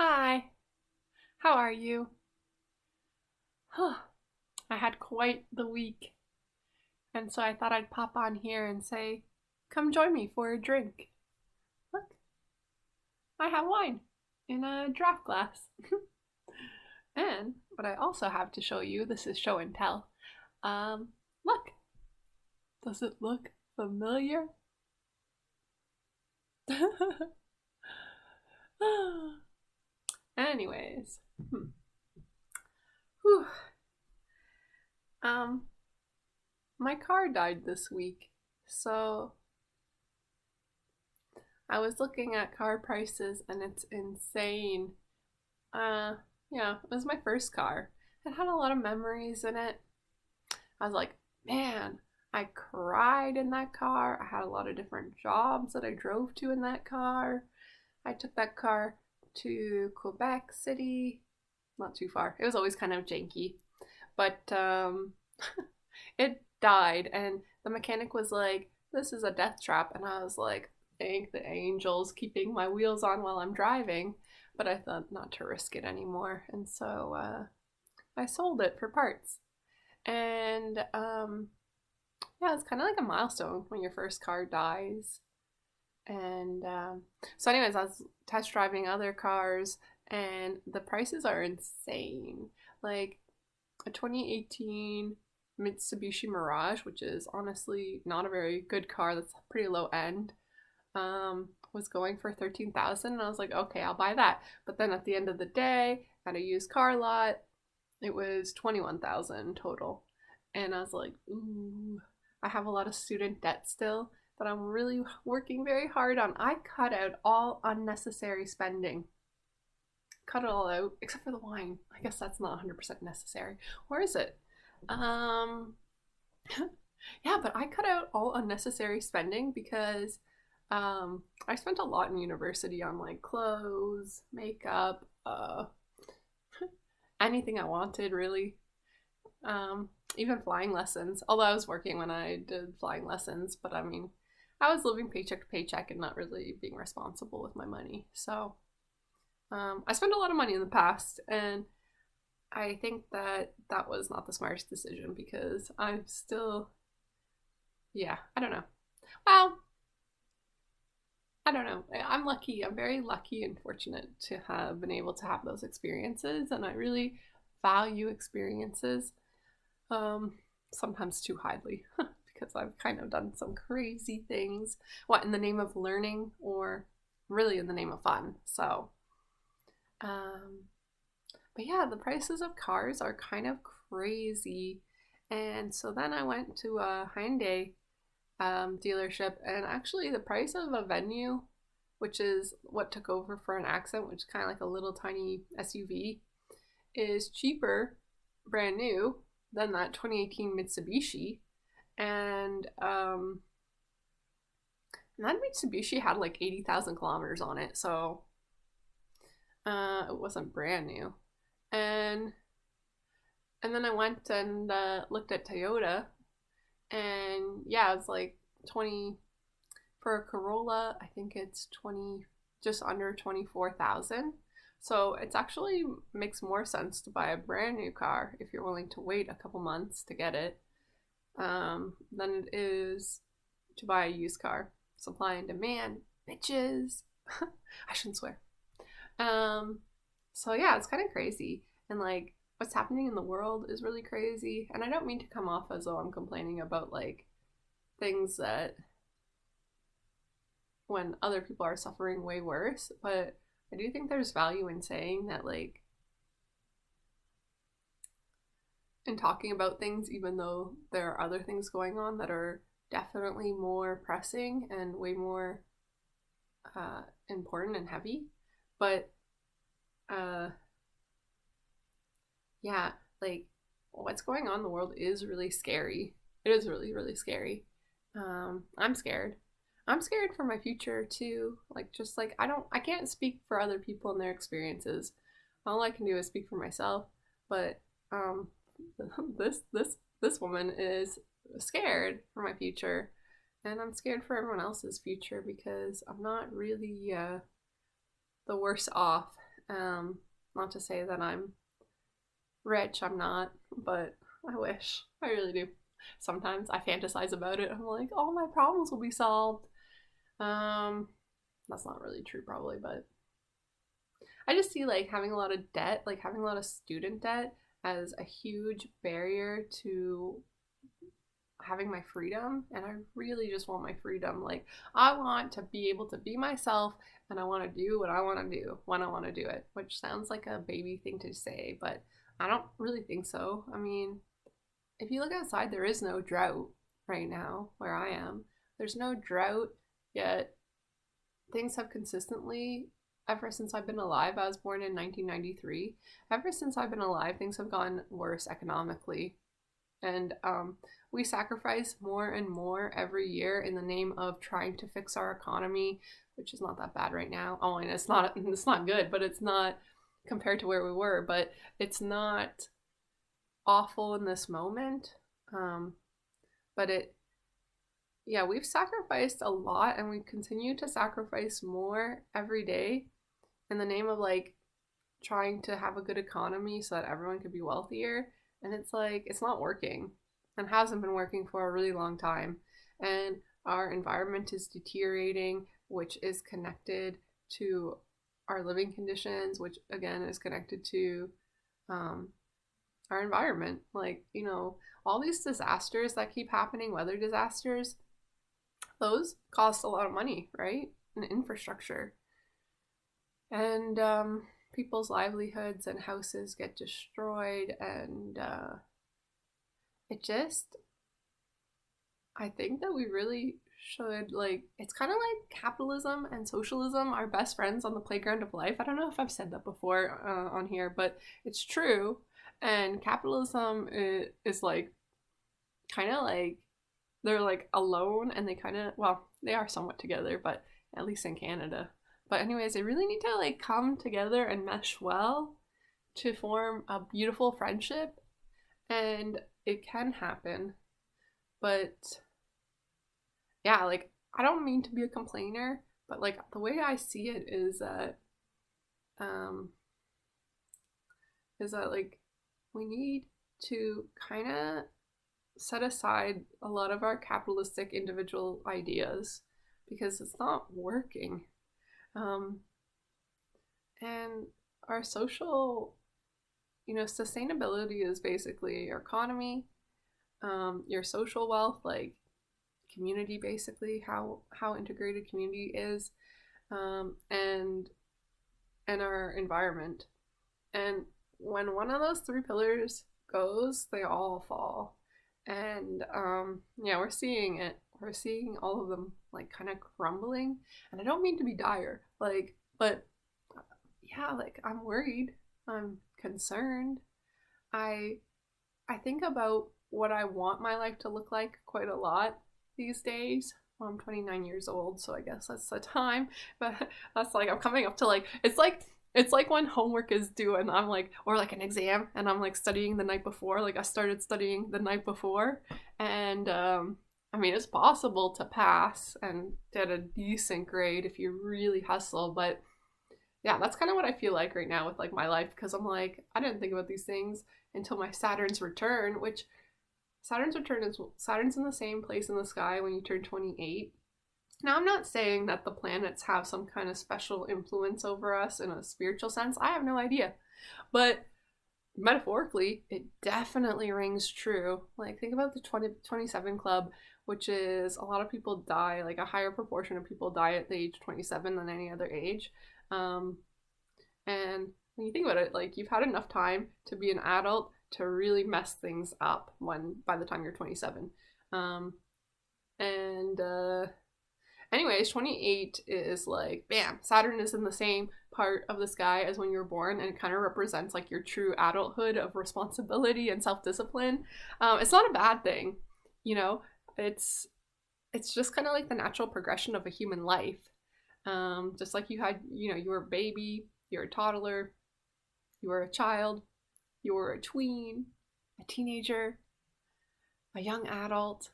Hi, how are you? I had quite the week, and so I thought I'd pop on here and say, come join me for a drink. Look, I have wine in a draft glass. And what I also have to show you, this is show and tell. Um, Look, does it look familiar? Anyways, Whew. um, my car died this week, so I was looking at car prices and it's insane. Uh, yeah, it was my first car. It had a lot of memories in it. I was like, man, I cried in that car. I had a lot of different jobs that I drove to in that car. I took that car to Quebec City, not too far. It was always kind of janky, but it died, and the mechanic was like, "This is a death trap," and I was like, "Thank the angels, keeping my wheels on while I'm driving." But I thought not to risk it anymore, and so I sold it for parts. And yeah, it's kind of like a milestone when your first car dies. And so, anyways, I was test driving other cars, and the prices are insane. Like a 2018 Mitsubishi Mirage, which is honestly not a very good car, that's pretty low end, was going for 13,000, and I was like, okay, I'll buy that. But then at the end of the day, at a used car lot, it was 21,000 total. And I was like, ooh, I have a lot of student debt still that I'm really working very hard on. I cut out all unnecessary spending. Cut it all out, except for the wine. I guess that's not 100% necessary. Or is it? Um, yeah, but I cut out all unnecessary spending because I spent a lot in university on like clothes, makeup, anything I wanted really. Even flying lessons. Although I was working when I did flying lessons, but I mean, I was living paycheck to paycheck and not really being responsible with my money. So I spent a lot of money in the past, and I think that that was not the smartest decision because I'm still, yeah, I don't know. Well, I don't know. I'm lucky. I'm very lucky and fortunate to have been able to have those experiences, and I really value experiences. Um, Sometimes too highly because I've kind of done some crazy things. What, in the name of learning or really in the name of fun? So, um, but yeah, the prices of cars are kind of crazy. And so then I went to a Hyundai dealership, and actually, the price of a Venue, which is what took over for an Accent, which is kind of like a little tiny SUV, is cheaper, brand new, than that 2018 Mitsubishi. And that Mitsubishi had like 80,000 kilometers on it, so it wasn't brand new. And and then I went and looked at Toyota, and yeah, it's like 20 for a Corolla. I think it's 20, just under 24,000. So it's actually makes more sense to buy a brand new car if you're willing to wait a couple months to get it, than it is to buy a used car. Supply and demand, bitches. I shouldn't swear. Um, so yeah, it's kind of crazy, and like what's happening in the world is really crazy. And I don't mean to come off as though I'm complaining about like things that when other people are suffering way worse, but I do think there's value in saying that, like, in talking about things, even though there are other things going on that are definitely more pressing and way more important and heavy. But uh, yeah, like, what's going on in the world is really scary. It is really, really scary. I'm scared. I'm scared for my future too. Like, just like I can't speak for other people and their experiences. All I can do is speak for myself. But um, this woman is scared for my future, and I'm scared for everyone else's future because I'm not really the worse off Not to say that I'm rich, I'm not, but I wish. I really do. Sometimes I fantasize about it. I'm like, all my problems will be solved. Um, that's not really true, probably, but I just see like having a lot of debt, like having a lot of student debt, as a huge barrier to having my freedom. And I really just want my freedom. Like, I want to be able to be myself, and I want to do what I want to do when I want to do it, which sounds like a baby thing to say, but I don't really think so. I mean, if you look outside, there is no drought right now where I am. There's no drought, yet things have consistently, ever since I've been alive, I was born in 1993, ever since I've been alive, things have gotten worse economically. And we sacrifice more and more every year in the name of trying to fix our economy, which is not that bad right now. Oh, and it's not good, but it's not compared to where we were, but it's not awful in this moment. But yeah, we've sacrificed a lot, and we continue to sacrifice more every day in the name of like trying to have a good economy so that everyone could be wealthier. And it's like, it's not working, and hasn't been working for a really long time. And our environment is deteriorating, which is connected to our living conditions, which again is connected to our environment. Like, all these disasters that keep happening, weather disasters, those cost a lot of money, right? And infrastructure. And people's livelihoods and houses get destroyed, and I think that we really should, like, it's kind of like capitalism and socialism are best friends on the playground of life. I don't know if I've said that before on here, but it's true. And capitalism is like, kind of like, they're like alone, and they kind of, well, they are somewhat together, but at least in Canada. But anyways, they really need to like come together and mesh well to form a beautiful friendship, and it can happen. But yeah, like, I don't mean to be a complainer, but like the way I see it is that like we need to kind of set aside a lot of our capitalistic individual ideas, because it's not working. And our social, sustainability is basically your economy, your social wealth, like community, basically how integrated community is, and our environment. And when one of those three pillars goes, they all fall. And yeah, we're seeing it. We're seeing all of them like kind of crumbling. And I don't mean to be dire, like, but yeah, like, I'm worried. I'm concerned. I think about what I want my life to look like quite a lot these days. Well, I'm 29 years old, so I guess that's the time. But that's like, I'm coming up to like, it's like when homework is due and I'm like, or like an exam, and I'm like studying the night before. Like, I started studying the night before, and I mean, it's possible to pass and get a decent grade if you really hustle, but yeah, that's kind of what I feel like right now with like my life, because I'm like, I didn't think about these things until my Saturn's return, which Saturn's in the same place in the sky when you turn 28. Now, I'm not saying that the planets have some kind of special influence over us in a spiritual sense. I have no idea. But metaphorically, it definitely rings true. Like, think about the 27 Club, which is a lot of people die, like a higher proportion of people die at the age 27 than any other age. And when you think about it, like, you've had enough time to be an adult to really mess things up by the time you're 27. Anyways, 28 is like, bam, Saturn is in the same part of the sky as when you're born, and it kind of represents like your true adulthood of responsibility and self-discipline. It's not a bad thing, it's just kind of like the natural progression of a human life. Just like you had, you were a baby, you're a toddler, you were a child, you were a tween, a teenager, a young adult,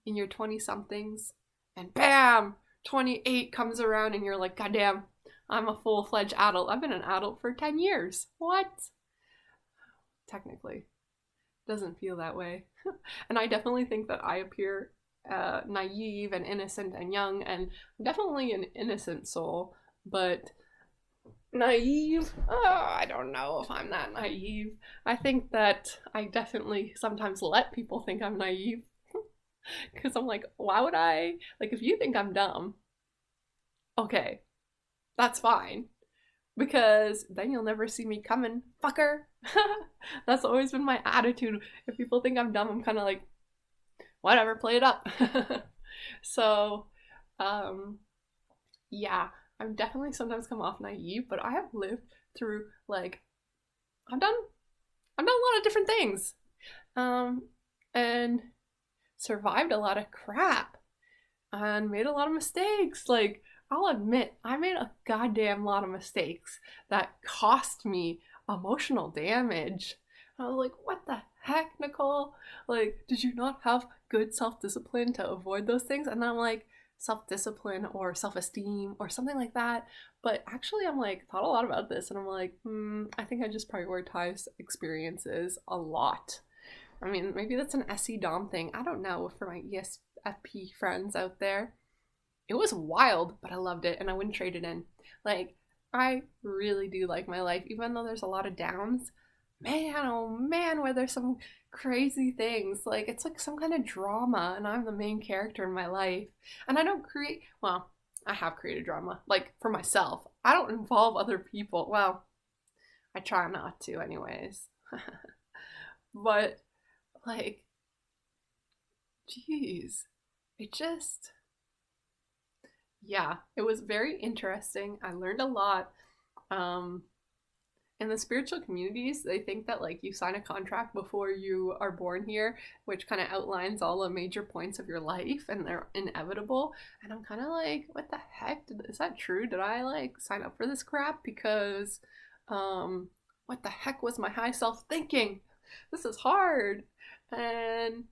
in your 20-somethings, and bam, 28 comes around and you're like, goddamn, I'm a full-fledged adult. I've been an adult for 10 years. What? Technically. Doesn't feel that way. And I definitely think that I appear naive and innocent and young, and I'm definitely an innocent soul, but naive? Oh, I don't know if I'm that naive. I think that I definitely sometimes let people think I'm naive. Because I'm like, why would I? Like, if you think I'm dumb, okay, that's fine. Because then you'll never see me coming, fucker. That's always been my attitude. If people think I'm dumb, I'm kind of like, whatever, play it up. So, yeah, I'm definitely sometimes come off naive, but I have lived through, like, I've done a lot of different things, and survived a lot of crap and made a lot of mistakes. Like, I'll admit, I made a goddamn lot of mistakes that cost me emotional damage. I was like, what the heck, Nicole? Like, did you not have good self-discipline to avoid those things? And I'm like, self-discipline or self-esteem or something like that. But actually, I'm like, thought a lot about this, and I'm like, I think I just prioritize experiences a lot. I mean, maybe that's an SE Dom thing. I don't know, for my ESFP friends out there. It was wild, but I loved it and I wouldn't trade it in. Like, I really do like my life, even though there's a lot of downs. Man, oh man, where there's some crazy things. Like, it's like some kind of drama, and I'm the main character in my life. And I don't create, well, I have created drama, like, for myself. I don't involve other people. Well, I try not to, anyways. But, like, geez, it just, yeah, it was very interesting. I learned a lot. In the spiritual communities, they think that, like, you sign a contract before you are born here, which kind of outlines all the major points of your life, and they're inevitable. And I'm kind of like, what the heck? Is that true? Did I, like, sign up for this crap? Because, what the heck was my high self thinking? This is hard. And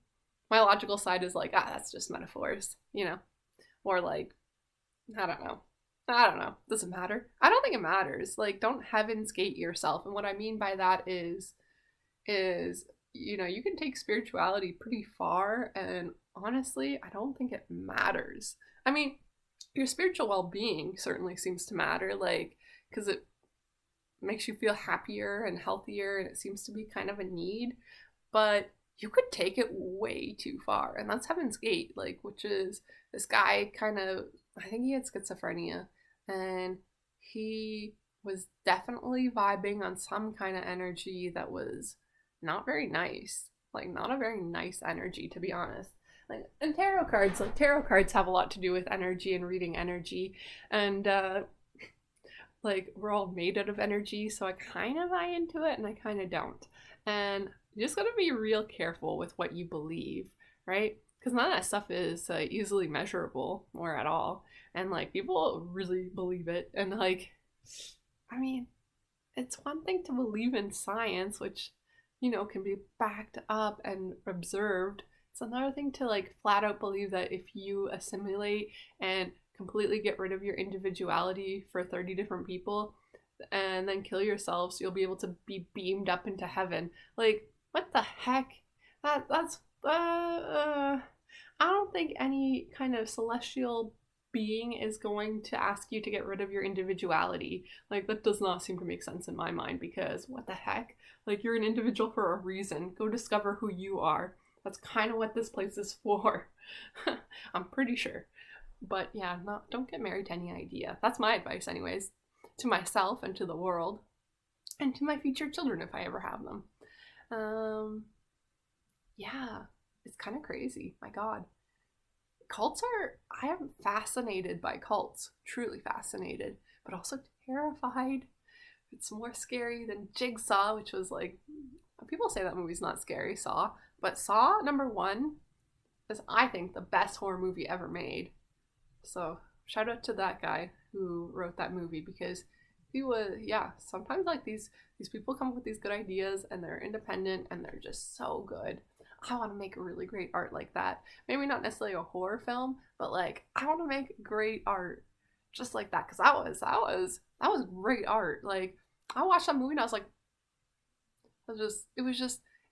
my logical side is like, that's just metaphors, you know? Or like, I don't know. Does it matter? I don't think it matters. Like, don't heaven's gate yourself. And what I mean by that is, you can take spirituality pretty far, and honestly, I don't think it matters. I mean, your spiritual well-being certainly seems to matter, like, because it makes you feel happier and healthier, and it seems to be kind of a need, but you could take it way too far, and that's Heaven's Gate, like, which is this guy kind of, I think he had schizophrenia, and he was definitely vibing on some kind of energy that was not very nice, like, not a very nice energy, to be honest. Like, and tarot cards have a lot to do with energy and reading energy, and like, we're all made out of energy, so I kind of buy into it and I kind of don't. And you just gotta be real careful with what you believe, right? Because none of that stuff is easily measurable or at all. And, like, people really believe it. And, like, I mean, it's one thing to believe in science, which, can be backed up and observed. It's another thing to, like, flat out believe that if you assimilate and completely get rid of your individuality for 30 different people and then kill yourself so you'll be able to be beamed up into heaven. Like, what the heck? That's I don't think any kind of celestial being is going to ask you to get rid of your individuality. Like, that does not seem to make sense in my mind, because what the heck? Like, you're an individual for a reason. Go discover who you are. That's kind of what this place is for. I'm pretty sure. But yeah, don't get married to any idea. That's my advice, anyways, to myself and to the world, and to my future children if I ever have them. Yeah, it's kind of crazy. My God. I am fascinated by cults, truly fascinated, but also terrified. It's more scary than Jigsaw, which was, like, people say that movie's not scary, Saw, but Saw #1 is, I think, the best horror movie ever made. So shout out to that guy who wrote that movie, because he was, sometimes, like, these people come up with these good ideas and they're independent and they're just so good. I want to make really great art like that. Maybe not necessarily a horror film, but, like, I want to make great art just like that, because that was great art. Like, I watched that movie and I was like,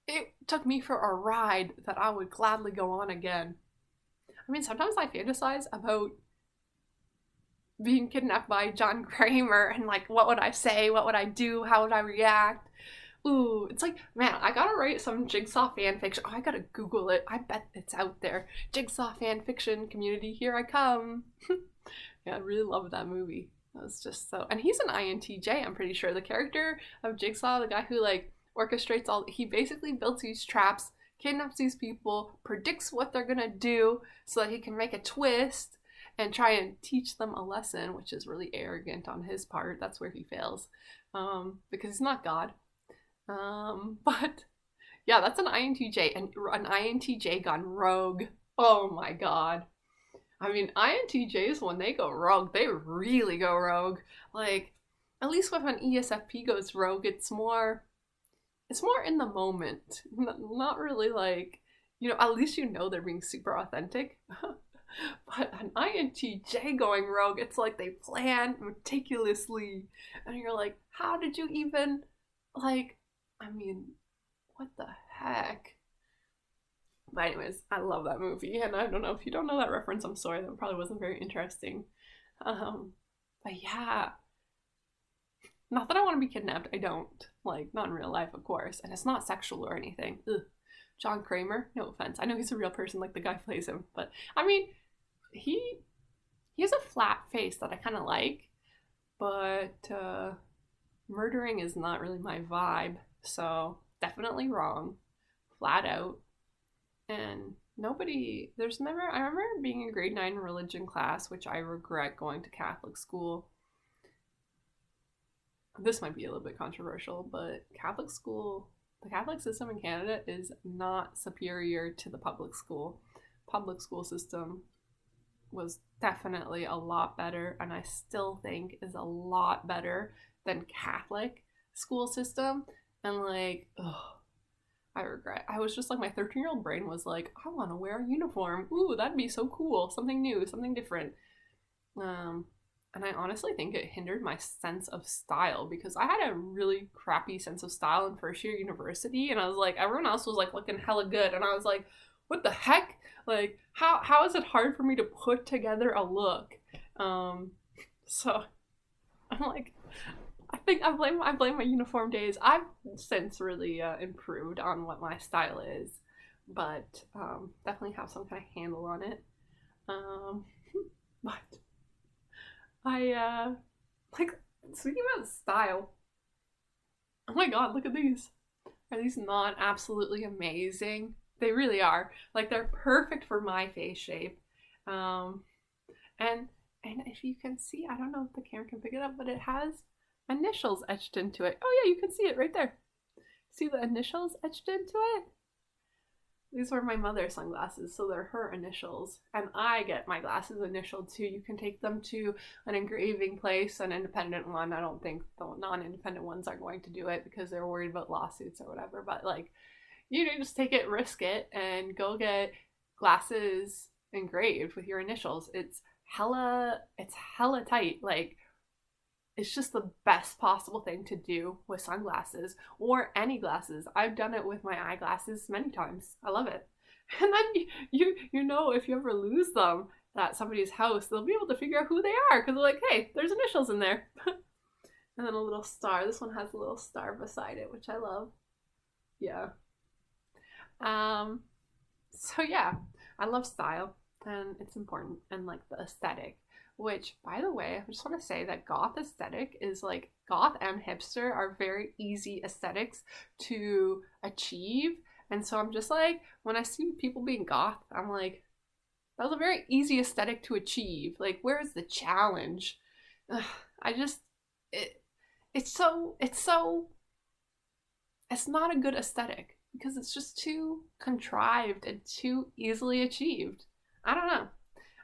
it took me for a ride that I would gladly go on again. I mean, sometimes I fantasize about being kidnapped by John Kramer and like, what would I say? What would I do? How would I react? Ooh, it's like, man, I gotta write some Jigsaw fan fiction. Oh, I gotta Google it. I bet it's out there. Jigsaw fan fiction community, here I come. Yeah, I really love that movie. That was just so, and he's an INTJ, I'm pretty sure. The character of Jigsaw, the guy who like orchestrates all, he basically builds these traps, kidnaps these people, predicts what they're gonna do so that he can make a twist and try and teach them a lesson, which is really arrogant on his part. That's where he fails, because he's not God. But yeah, that's an INTJ, and an INTJ gone rogue. Oh my god. I mean, INTJs, when they go rogue, they really go rogue. Like, at least when an ESFP goes rogue, it's more in the moment. Not really like, at least they're being super authentic. But an INTJ going rogue, it's like they plan meticulously. And you're like, how did you even, like, I mean, what the heck? But anyways, I love that movie, and I don't know if you don't know that reference, I'm sorry, that probably wasn't very interesting. But yeah, not that I want to be kidnapped, I don't. Like, not in real life, of course, and it's not sexual or anything. Ugh. John Kramer, no offense. I know he's a real person, like the guy plays him, but I mean, he has a flat face that I kind of like, but murdering is not really my vibe, so definitely wrong, flat out. And I remember being in grade 9 religion class, which I regret going to Catholic school. This might be a little bit controversial, but the Catholic system in Canada is not superior to the public school. Public school system was definitely a lot better, and I still think is a lot better than Catholic school system. And like, I regret. I was just like, my 13-year-old brain was like, I want to wear a uniform. Ooh, that'd be so cool. Something new, something different. And I honestly think it hindered my sense of style, because I had a really crappy sense of style in first year university, and I was like, everyone else was like looking hella good, and I was like, what the heck? Like, how is it hard for me to put together a look? So I'm like, I think I blame my uniform days. I've since really improved on what my style is, but definitely have some kind of handle on it. But I like, speaking about style. Oh my god, look at these. Are these not absolutely amazing? They really are. Like, they're perfect for my face shape. And if you can see, I don't know if the camera can pick it up, but it has initials etched into it. Oh yeah, you can see it right there. See the initials etched into it? These were my mother's sunglasses, so they're her initials. And I get my glasses initialed too. You can take them to an engraving place, an independent one. I don't think the non-independent ones are going to do it because they're worried about lawsuits or whatever. But like, you know, just take it, risk it, and go get glasses engraved with your initials. It's hella tight. Like, it's just the best possible thing to do with sunglasses or any glasses. I've done it with my eyeglasses many times. I love it. And then you know, if you ever lose them at somebody's house, they'll be able to figure out who they are, because they're like, hey, there's initials in there. And then a little star. This one has a little star beside it, which I love. Yeah. So yeah, I love style, and it's important, and like the aesthetic. Which, by the way, I just want to say that goth aesthetic is like, goth and hipster are very easy aesthetics to achieve. And so I'm just like, when I see people being goth, I'm like, that was a very easy aesthetic to achieve. Like, where's the challenge? It's not a good aesthetic because it's just too contrived and too easily achieved. I don't know.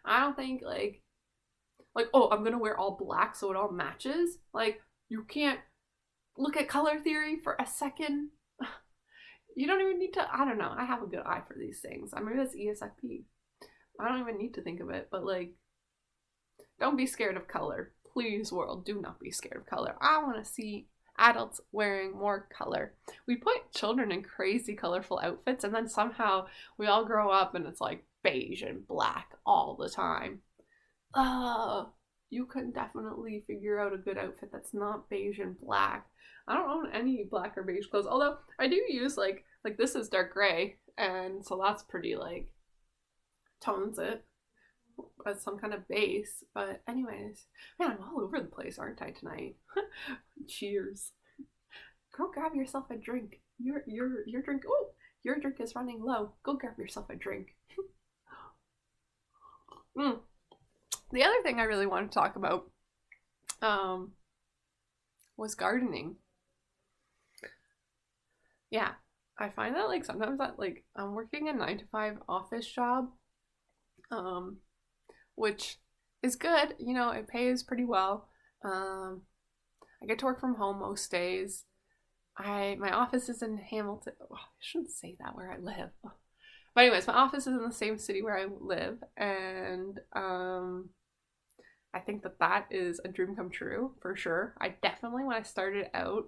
I don't think like, oh, I'm gonna wear all black so it all matches. Like, you can't look at color theory for a second. You don't even need to, I don't know. I have a good eye for these things. I mean, that's ESFP. I don't even need to think of it, but like, Don't be scared of color. Please, world, do not be scared of color. I want to see adults wearing more color. We put children in crazy colorful outfits, and then somehow we all grow up and it's like beige and black all the time. You can definitely figure out a good outfit that's not beige and black. I don't own any black or beige clothes, although I do use like this is dark gray, and so that's pretty like tones it as some kind of base. But anyways, man, I'm all over the place, aren't I, tonight? Cheers. Go grab yourself a drink. Your drink. Oh, your drink is running low. Go grab yourself a drink. The other thing I really want to talk about was gardening. Yeah, I find that like sometimes that like I'm working a 9-to-5 office job, which is good. You know, it pays pretty well. I get to work from home most days. My office is in Hamilton. Oh, I shouldn't say that where I live. But anyways, my office is in the same city where I live, and I think that is a dream come true for sure. I definitely, when I started out,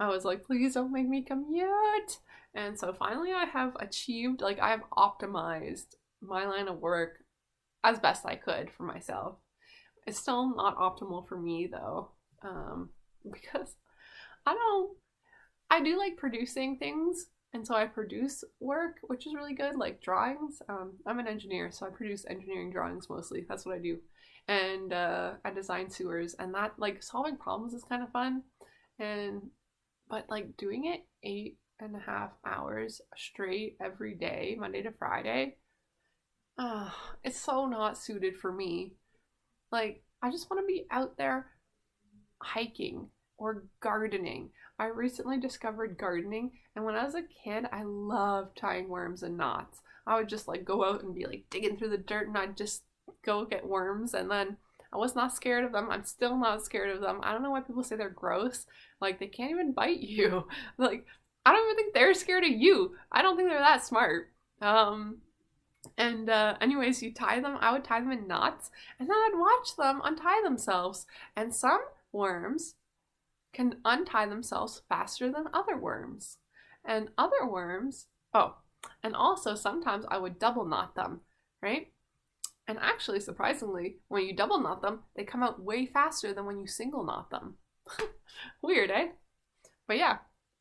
I was like, please don't make me commute. And so finally I have achieved, like I have optimized my line of work as best I could for myself. It's still not optimal for me though, because I do like producing things. And so I produce work, which is really good, like drawings. I'm an engineer, so I produce engineering drawings mostly. That's what I do. And I design sewers, and that, like, solving problems is kind of fun. But like doing it 8.5 hours straight every day, Monday to Friday, it's so not suited for me. Like, I just want to be out there hiking or gardening. I recently discovered gardening, and when I was a kid, I loved tying worms and knots. I would just like go out and be like digging through the dirt, and I'd just go get worms, and then I was not scared of them. I'm still not scared of them. I don't know why people say they're gross. Like, they can't even bite you. Like, I don't even think they're scared of you. I don't think they're that smart. Anyways, you tie them. I would tie them in knots, and then I'd watch them untie themselves. And some worms can untie themselves faster than other worms. And other worms, and also sometimes I would double knot them, right? And actually, surprisingly, when you double knot them, they come out way faster than when you single knot them. Weird, eh? But yeah,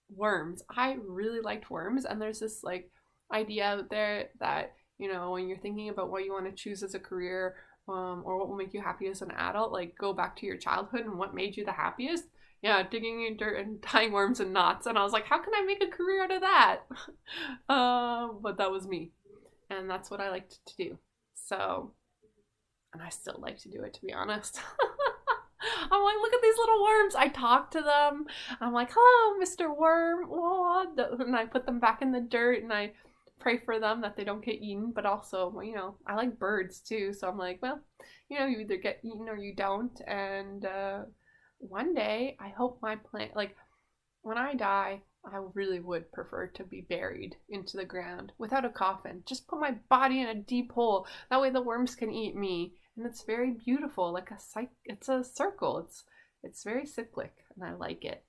worms. I really liked worms, and there's this like idea out there that, you know, when you're thinking about what you want to choose as a career, or what will make you happy as an adult, like go back to your childhood and what made you the happiest. Yeah, digging in dirt and tying worms and knots. And I was like, how can I make a career out of that? But that was me. And that's what I liked to do. So, and I still like to do it, to be honest. I'm like, look at these little worms. I talk to them. I'm like, hello, Mr. Worm. And I put them back in the dirt, and I pray for them that they don't get eaten. But also, well, you know, I like birds too. So I'm like, well, you know, you either get eaten or you don't. And one day, I hope my plant, like, when I die, I really would prefer to be buried into the ground without a coffin. Just put my body in a deep hole. That way the worms can eat me. And it's very beautiful, like it's a circle. It's very cyclic, and I like it.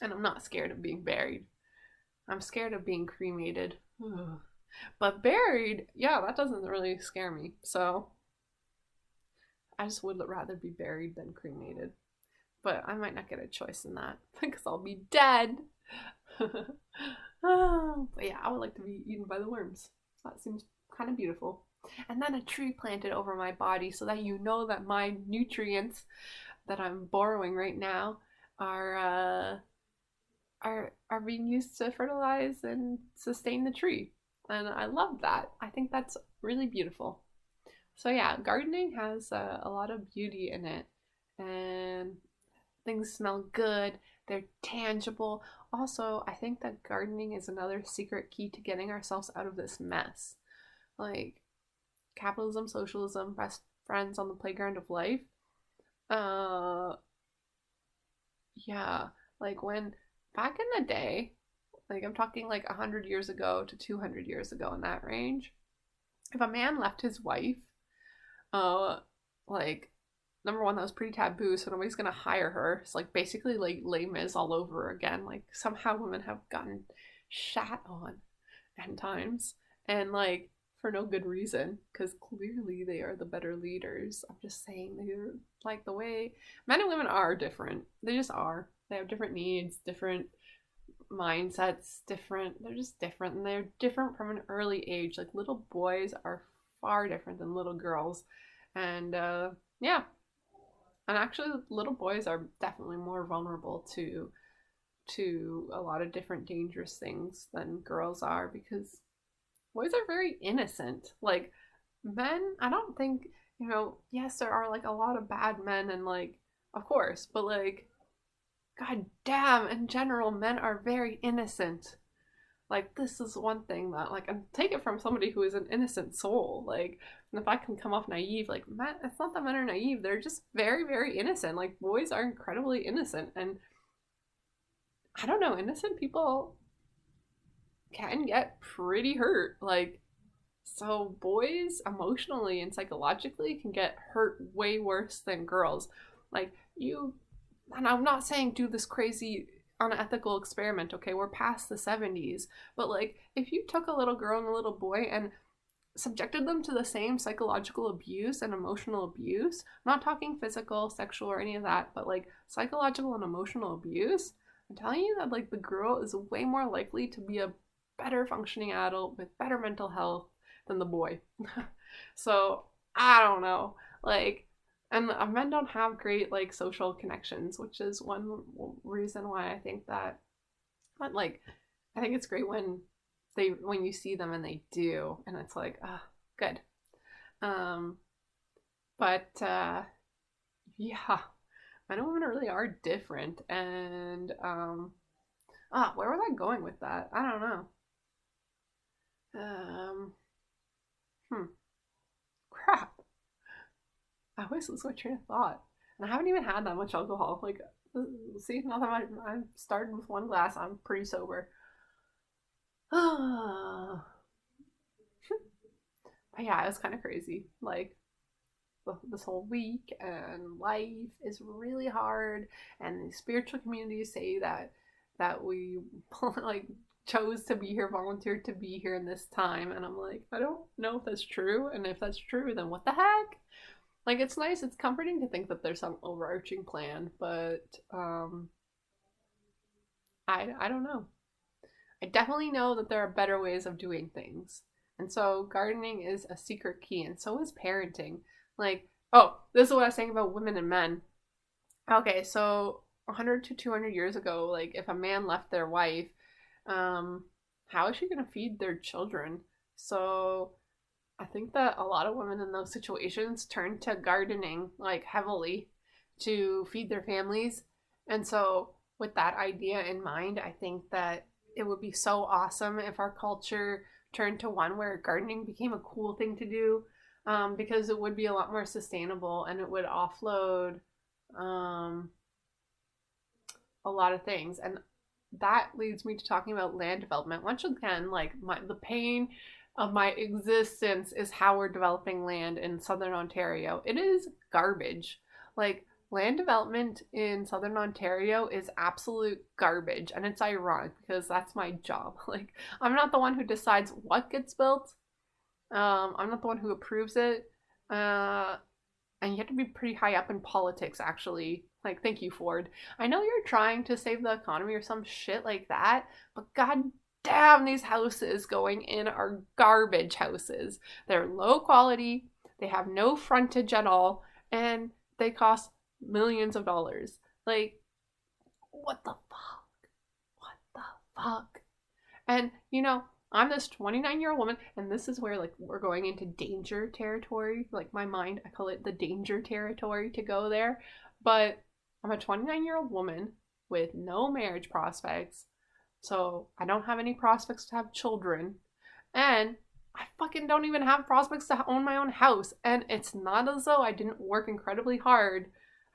And I'm not scared of being buried. I'm scared of being cremated. But buried, yeah, that doesn't really scare me. So I just would rather be buried than cremated. But I might not get a choice in that because I'll be dead. But yeah, I would like to be eaten by the worms. That seems kind of beautiful. And then a tree planted over my body so that you know that my nutrients that I'm borrowing right now are being used to fertilize and sustain the tree. And I love that. I think that's really beautiful. So yeah, gardening has a lot of beauty in it. And things smell good. They're tangible. Also, I think that gardening is another secret key to getting ourselves out of this mess. Like, capitalism, socialism, best friends on the playground of life. Yeah, like when back in the day, like I'm talking like 100 years ago to 200 years ago in that range, if a man left his wife, like number one, that was pretty taboo, so nobody's gonna hire her. It's like basically like Les Mis all over again. Like somehow women have gotten shat on 10 times, and like for no good reason, because clearly they are the better leaders. I'm just saying, they're like, the way men and women are different. They just are. They have different needs, different mindsets, different. They're just different, and they're different from an early age. Like little boys are far different than little girls, and yeah. And actually, little boys are definitely more vulnerable to a lot of different dangerous things than girls are, because boys are very innocent. Like men, I don't think, yes, there are like a lot of bad men, and like, of course, but like, god damn, in general, men are very innocent. Like, this is one thing that, like, and take it from somebody who is an innocent soul. Like, and if I can come off naive, like, men, it's not that men are naive. They're just very, very innocent. Like, boys are incredibly innocent. And I don't know, innocent people can get pretty hurt. Like, so boys emotionally and psychologically can get hurt way worse than girls. Like, and I'm not saying do this crazy unethical experiment, okay? We're past the 70s. But like, if you took a little girl and a little boy and subjected them to the same psychological abuse and emotional abuse, I'm not talking physical, sexual, or any of that, but like psychological and emotional abuse, I'm telling you that like the girl is way more likely to be a better functioning adult with better mental health than the boy. So I don't know, like, and men don't have great like social connections, which is one reason why I think that, but like, I think it's great when you see them and they do, and it's like, ah, good. But yeah, men and women really are different, and where was I going with that? I don't know. Crap. I always lose my train of thought. And I haven't even had that much alcohol. Like, see, not that much. I started with one glass. I'm pretty sober. But yeah, it was kind of crazy. Like, this whole week, and life is really hard. And the spiritual communities say that we like chose to be here, volunteered to be here in this time. And I'm like, I don't know if that's true. And if that's true, then what the heck? Like, it's nice, it's comforting to think that there's some overarching plan, but I don't know. I definitely know that there are better ways of doing things. And so gardening is a secret key, and so is parenting. Like, oh, this is what I was saying about women and men. Okay, so 100 to 200 years ago, like, if a man left their wife, how is she going to feed their children? So I think that a lot of women in those situations turn to gardening like heavily to feed their families. And so with that idea in mind, I think that it would be so awesome if our culture turned to one where gardening became a cool thing to do, because it would be a lot more sustainable, and it would offload a lot of things. And that leads me to talking about land development. Once again, like, the pain of my existence is how we're developing land in Southern Ontario. It is garbage. Like, land development in Southern Ontario is absolute garbage, and it's ironic because that's my job. Like, I'm not the one who decides what gets built. I'm not the one who approves it. And you have to be pretty high up in politics, actually. Like, thank you, Ford. I know you're trying to save the economy or some shit like that, but god damn, these houses going in are garbage houses. They're low quality, they have no frontage at all, and they cost millions of dollars. Like, what the fuck? What the fuck? And, I'm this 29-year-old woman, and this is where, like, we're going into danger territory. Like, my mind, I call it the danger territory to go there. But I'm a 29-year-old woman with no marriage prospects, so I don't have any prospects to have children, and I fucking don't even have prospects to own my own house. And it's not as though I didn't work incredibly hard.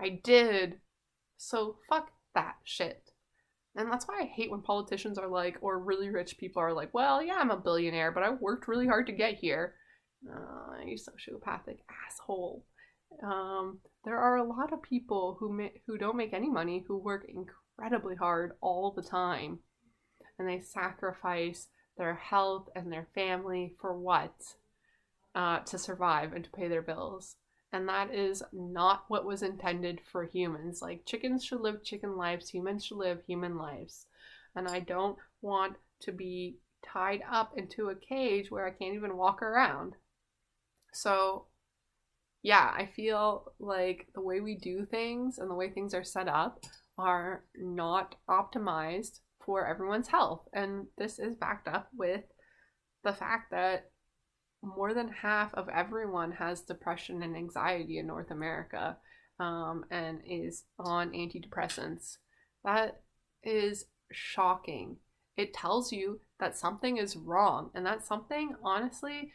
I did. So fuck that shit. And that's why I hate when politicians are like, or really rich people are like, well, yeah, I'm a billionaire, but I worked really hard to get here. You sociopathic asshole. There are a lot of people who don't make any money, who work incredibly hard all the time, and they sacrifice their health and their family for what? To survive and to pay their bills. And that is not what was intended for humans. Like, chickens should live chicken lives, humans should live human lives. And I don't want to be tied up into a cage where I can't even walk around. So, yeah, I feel like the way we do things and the way things are set up are not optimized for everyone's health. And this is backed up with the fact that more than half of everyone has depression and anxiety in North America, and is on antidepressants. That is shocking. It tells you that something is wrong, and that something, honestly,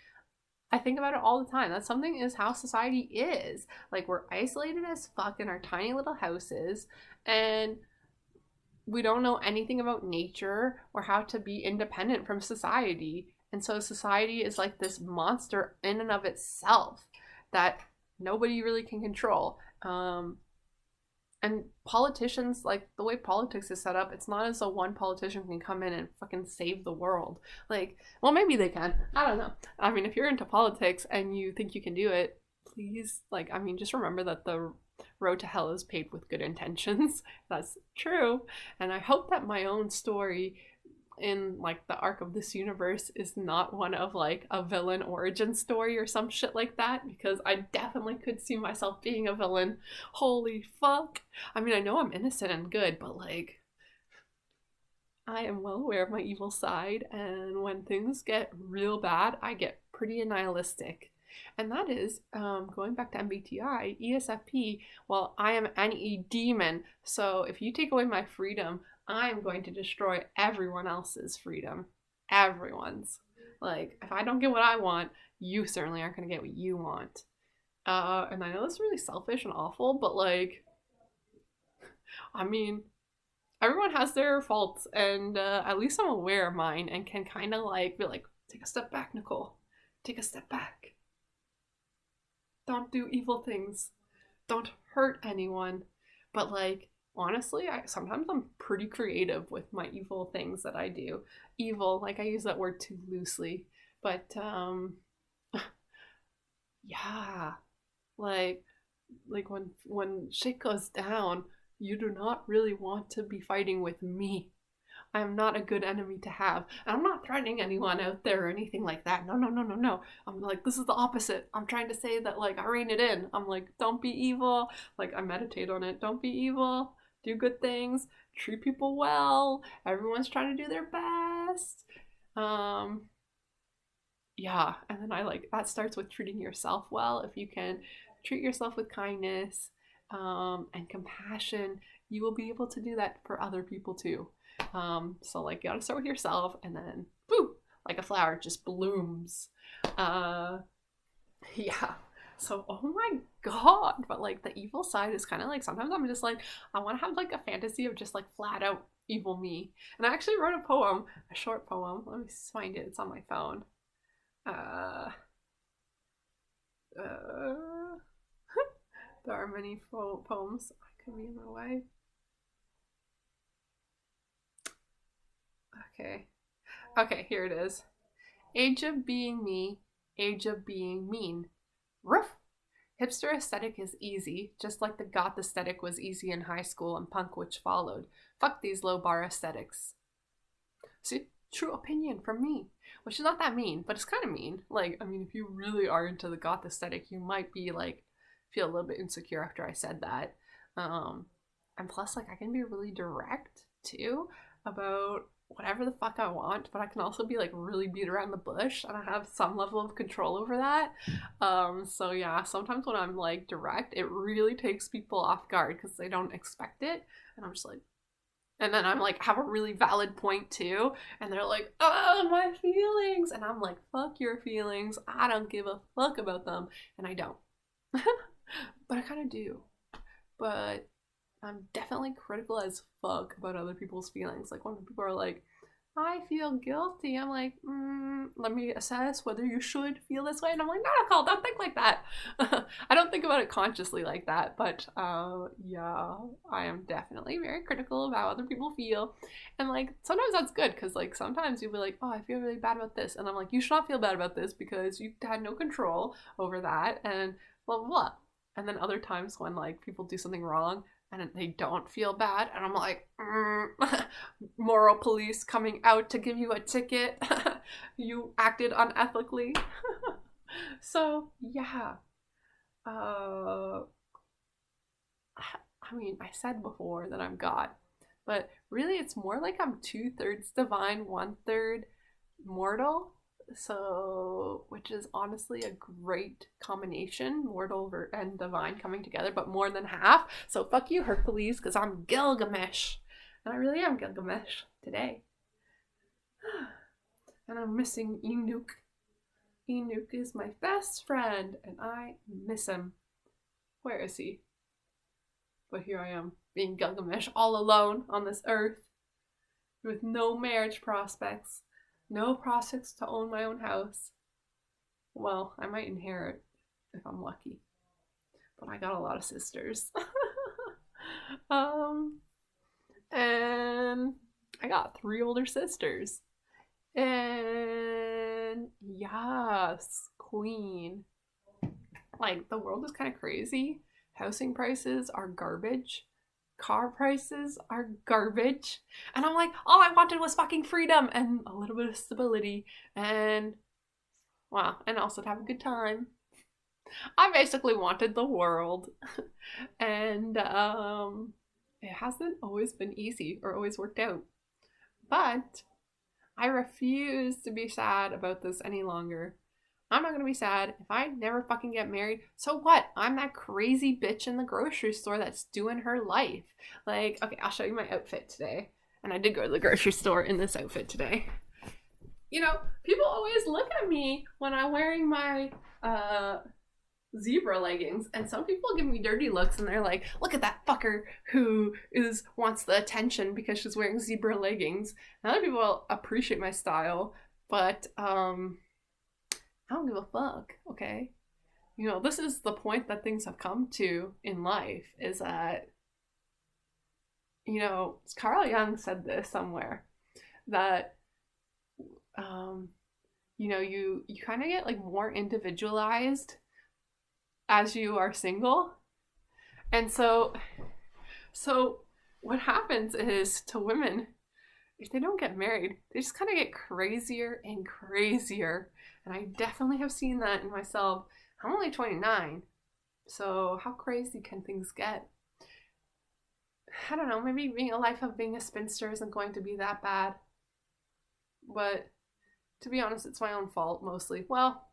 I think about it all the time. That something is how society is. Like, we're isolated as fuck in our tiny little houses, and we don't know anything about nature or how to be independent from society. And so society is like this monster in and of itself that nobody really can control. And politicians, like, the way politics is set up, it's not as though one politician can come in and fucking save the world. Like, well, maybe they can. I don't know. I mean, if you're into politics and you think you can do it, please, like, I mean, just remember that the road to hell is paved with good intentions. That's true. And I hope that my own story in, like, the arc of this universe is not one of, like, a villain origin story or some shit like that, because I definitely could see myself being a villain. Holy fuck. I mean, I know I'm innocent and good, but, like, I am well aware of my evil side, and when things get real bad, I get pretty nihilistic. And that is, going back to MBTI, ESFP, well, I am an E-demon, so if you take away my freedom, I'm going to destroy everyone else's freedom. Everyone's. Like, if I don't get what I want, you certainly aren't going to get what you want. And I know that's really selfish and awful, but, like, I mean, everyone has their faults, and at least I'm aware of mine and can kind of, like, be like, take a step back, Nicole. Take a step back. Don't do evil things. Don't hurt anyone. But, like, honestly, sometimes I'm pretty creative with my evil things that I do. Evil, like, I use that word too loosely. But, yeah. Like, when shit goes down, you do not really want to be fighting with me. I am not a good enemy to have. And I'm not threatening anyone out there or anything like that. No, no, no, no, no. I'm like, this is the opposite. I'm trying to say that, like, I rein it in. I'm like, don't be evil. Like, I meditate on it. Don't be evil. Do good things. Treat people well. Everyone's trying to do their best. Yeah. And then that starts with treating yourself well. If you can treat yourself with kindness, and compassion, you will be able to do that for other people too. So, like, you gotta start with yourself, and then, boo, like a flower, just blooms. Yeah. So, oh my god. But, like, the evil side is kind of like, sometimes I'm just like, I want to have, like, a fantasy of just, like, flat out evil me. And I actually wrote a poem, a short poem. Let me find it. It's on my phone. There are many poems. I could be in my way. Okay, here it is. Age of being me, age of being mean. Roof! Hipster aesthetic is easy, just like the goth aesthetic was easy in high school and punk which followed. Fuck these low bar aesthetics. See, true opinion from me, which is not that mean, but it's kind of mean. Like, I mean, if you really are into the goth aesthetic, you might be, like, feel a little bit insecure after I said that. And plus, like, I can be really direct too about whatever the fuck I want, but I can also be, like, really beat around the bush, and I have some level of control over that. So yeah, sometimes when I'm, like, direct, it really takes people off guard because they don't expect it, and I'm just like, and then I'm like, have a really valid point too, and they're like, oh, my feelings, and I'm like, fuck your feelings, I don't give a fuck about them, and I don't. But I kind of do. But I'm definitely critical as fuck about other people's feelings. Like, when people are like, I feel guilty. I'm like, let me assess whether you should feel this way. And I'm like, no, Nicole, don't think like that. I don't think about it consciously like that, but yeah, I am definitely very critical of how other people feel. And like, sometimes that's good because like sometimes you'll be like, oh, I feel really bad about this. And I'm like, you should not feel bad about this because you had no control over that and blah, blah, blah. And then other times when like people do something wrong, and they don't feel bad, and I'm like, moral police coming out to give you a ticket. You acted unethically. So yeah, I mean, I said before that I'm God, but really it's more like I'm 2/3 divine, 1/3 mortal. So, which is honestly a great combination, mortal and divine coming together, but more than half. So fuck you, Hercules, because I'm Gilgamesh. And I really am Gilgamesh today. And I'm missing Enoch. Enoch is my best friend, and I miss him. Where is he? But here I am, being Gilgamesh all alone on this earth, with no marriage prospects. No prospects to own my own house. Well, I might inherit if I'm lucky. But I got a lot of sisters. And I got 3 older sisters. And yes, queen. Like, the world is kind of crazy. Housing prices are garbage. Car prices are garbage. And I'm like, all I wanted was fucking freedom and a little bit of stability and, wow, and also to have a good time. I basically wanted the world. And it hasn't always been easy or always worked out. But I refuse to be sad about this any longer. I'm not gonna be sad if I never fucking get married. So what? I'm that crazy bitch in the grocery store that's doing her life. Like, okay, I'll show you my outfit today. And I did go to the grocery store in this outfit today. You know, people always look at me when I'm wearing my zebra leggings, and some people give me dirty looks and they're like, look at that fucker who wants the attention because she's wearing zebra leggings. And other people appreciate my style, but I don't give a fuck, okay? You know, this is the point that things have come to in life, is that, you know, Carl Jung said this somewhere, that, you know, you kind of get like more individualized as you are single. And so what happens is, to women, if they don't get married, they just kind of get crazier and crazier. And I definitely have seen that in myself. I'm only 29, so how crazy can things get? I don't know, maybe being a life of being a spinster isn't going to be that bad. But to be honest, it's my own fault mostly. Well,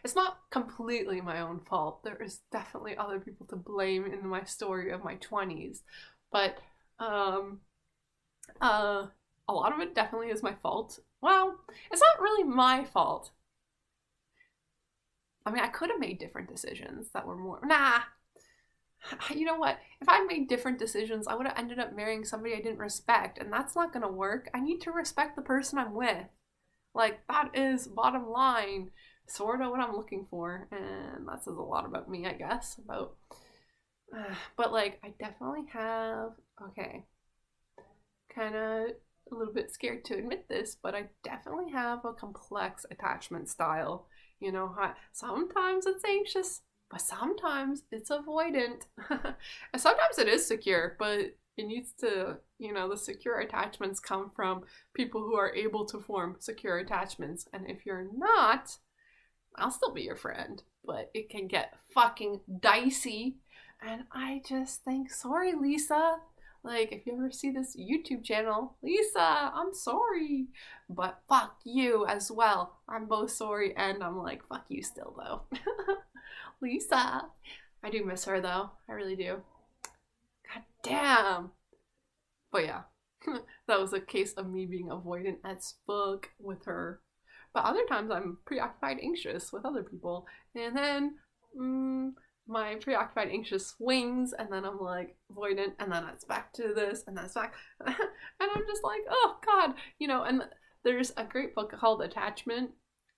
it's not completely my own fault. There is definitely other people to blame in my story of my 20s. But a lot of it definitely is my fault. Well, it's not really my fault. I mean, I could have made different decisions that were more... Nah. You know what? If I made different decisions, I would have ended up marrying somebody I didn't respect, and that's not going to work. I need to respect the person I'm with. Like, that is bottom line, sort of what I'm looking for, and that says a lot about me, I guess, about... but, like, I definitely have... Okay. Kind of a little bit scared to admit this, but I definitely have a complex attachment style. You know, sometimes it's anxious, but sometimes it's avoidant. And sometimes it is secure, but it needs to, you know, the secure attachments come from people who are able to form secure attachments. And if you're not, I'll still be your friend, but it can get fucking dicey. And I just think, sorry, Lisa. Like, if you ever see this YouTube channel, Lisa, I'm sorry. But fuck you as well. I'm both sorry and I'm like, fuck you still, though. Lisa. I do miss her, though. I really do. God damn. But yeah, that was a case of me being avoidant as fuck with her. But other times I'm preoccupied anxious with other people. And then, my preoccupied anxious swings, and then I'm like avoidant, and then it's back to this, and then it's back. And I'm just like, oh god, you know. And there's a great book called Attachment,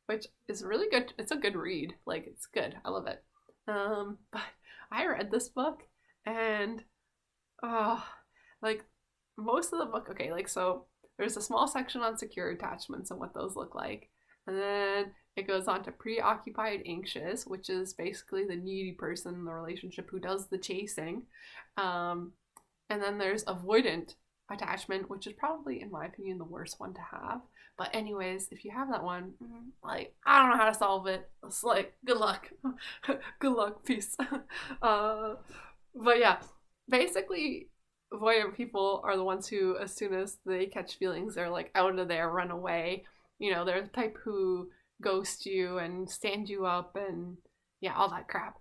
which is really good. It's a good read. Like, it's good. I love it. But I read this book and oh, like most of the book, okay, like so there's a small section on secure attachments and what those look like. And then it goes on to preoccupied anxious, which is basically the needy person in the relationship who does the chasing. And then there's avoidant attachment, which is probably, in my opinion, the worst one to have. But anyways, if you have that one, like, I don't know how to solve it. It's like, good luck. Good luck, peace. But yeah, basically, avoidant people are the ones who, as soon as they catch feelings, they're like out of there, run away. You know, they're the type who ghost you and stand you up and yeah, all that crap.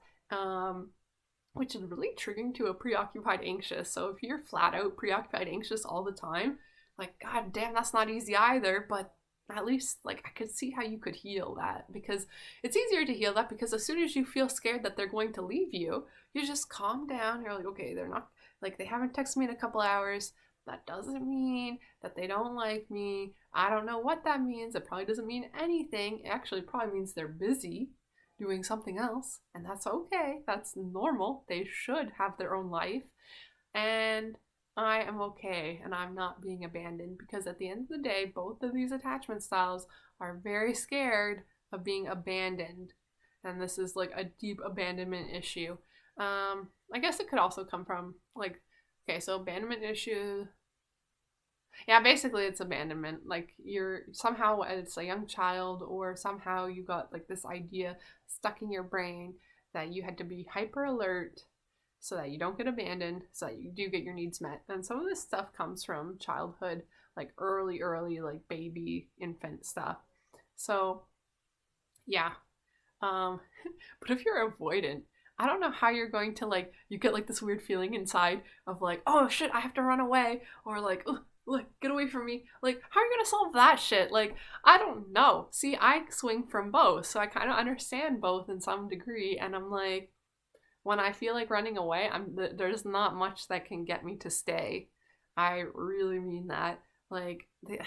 Which is really triggering to a preoccupied anxious. So if you're flat out preoccupied anxious all the time, like, god damn, that's not easy either, but at least, like, I could see how you could heal that, because it's easier to heal that because as soon as you feel scared that they're going to leave you, you just calm down. You're like, okay, they're not, like, they haven't texted me in a couple hours. That doesn't mean that they don't like me. I don't know what that means. It probably doesn't mean anything. It actually probably means they're busy doing something else, and that's okay. That's normal. They should have their own life, and I am okay, and I'm not being abandoned, because at the end of the day, both of these attachment styles are very scared of being abandoned, and this is like a deep abandonment issue. I guess it could also come from, like, okay, so abandonment issue, yeah, basically it's abandonment. Like, you're somehow, it's a young child, or somehow you got like this idea stuck in your brain that you had to be hyper alert so that you don't get abandoned, so that you do get your needs met. And some of this stuff comes from childhood, like early like baby infant stuff. So yeah. But if you're avoidant, I don't know how you're going to, like, you get like this weird feeling inside of like, oh shit, I have to run away, or like, like, get away from me. Like, how are you gonna solve that shit? Like, I don't know. See, I swing from both, so I kind of understand both in some degree, and I'm like, when I feel like running away, there's not much that can get me to stay. I really mean that. Like, this